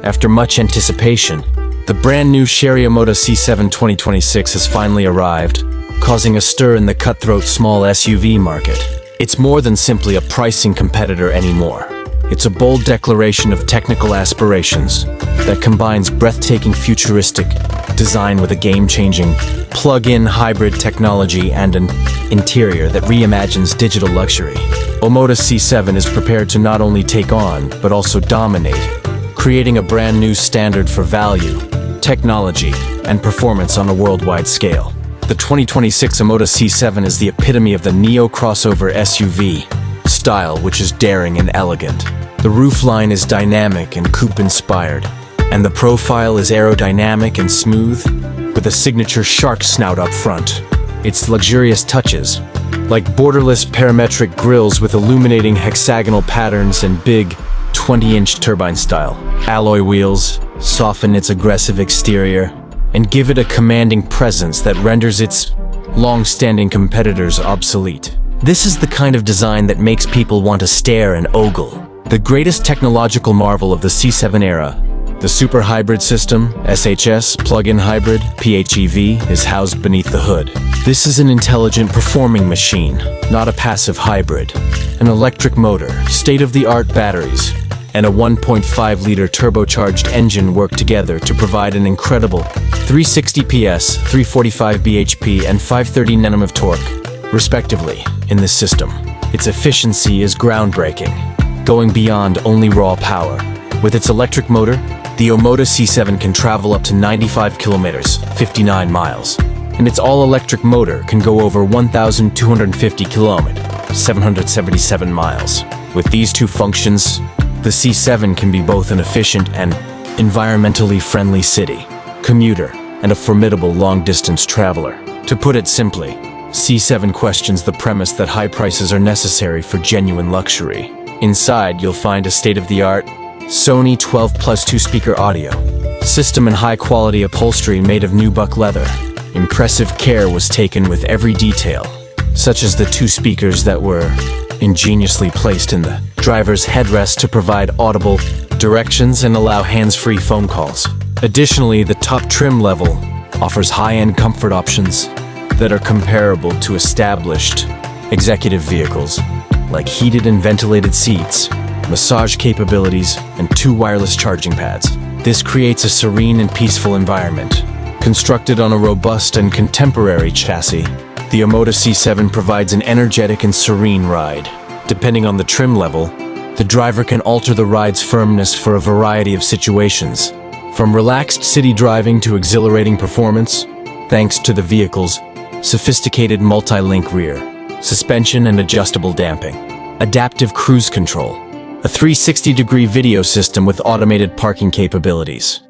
After much anticipation, the brand new Chery Omoda C7 2026 has finally arrived, causing a stir in the cutthroat small SUV market. It's more than simply a pricing competitor anymore. It's a bold declaration of technical aspirations that combines breathtaking futuristic design with a game-changing plug-in hybrid technology and an interior that reimagines digital luxury. Omoda C7 is prepared to not only take on, but also dominate, creating a brand new standard for value, technology, and performance on a worldwide scale. The 2026 Omoda C7 is the epitome of the neo-crossover SUV style, which is daring and elegant. The roofline is dynamic and coupe-inspired, and the profile is aerodynamic and smooth, with a signature shark snout up front. Its luxurious touches, like borderless parametric grilles with illuminating hexagonal patterns and big 20-inch turbine-style alloy wheels, soften its aggressive exterior and give it a commanding presence that renders its long-standing competitors obsolete. This is the kind of design that makes people want to stare and ogle. The greatest technological marvel of the C7 era, the super hybrid system, SHS, plug-in hybrid, PHEV, is housed beneath the hood. This is an intelligent performing machine, not a passive hybrid. An electric motor, state-of-the-art batteries, and a 1.5-liter turbocharged engine work together to provide an incredible 360 PS, 345 bhp, and 530 Nm of torque, respectively, in this system. Its efficiency is groundbreaking, going beyond only raw power. With its electric motor, the Omoda C7 can travel up to 95 kilometers, 59 miles, and its all-electric motor can go over 1,250 kilometers, 777 miles. With these two functions, the C7 can be both an efficient and environmentally friendly city commuter and a formidable long-distance traveler. To put it simply, C7 questions the premise that high prices are necessary for genuine luxury. Inside, you'll find a state-of-the-art Sony 12 Plus 2-speaker audio system and high-quality upholstery made of nubuck leather. Impressive care was taken with every detail, such as the two speakers that were ingeniously placed in the driver's headrest to provide audible directions and allow hands-free phone calls. Additionally, the top trim level offers high-end comfort options that are comparable to established executive vehicles, like heated and ventilated seats, massage capabilities, and 2 wireless charging pads. This creates a serene and peaceful environment. Constructed on a robust and contemporary chassis, the Omoda C7 provides an energetic and serene ride. Depending on the trim level, the driver can alter the ride's firmness for a variety of situations, from relaxed city driving to exhilarating performance, thanks to the vehicle's sophisticated multi-link rear, suspension and adjustable damping, adaptive cruise control, a 360-degree video system with automated parking capabilities,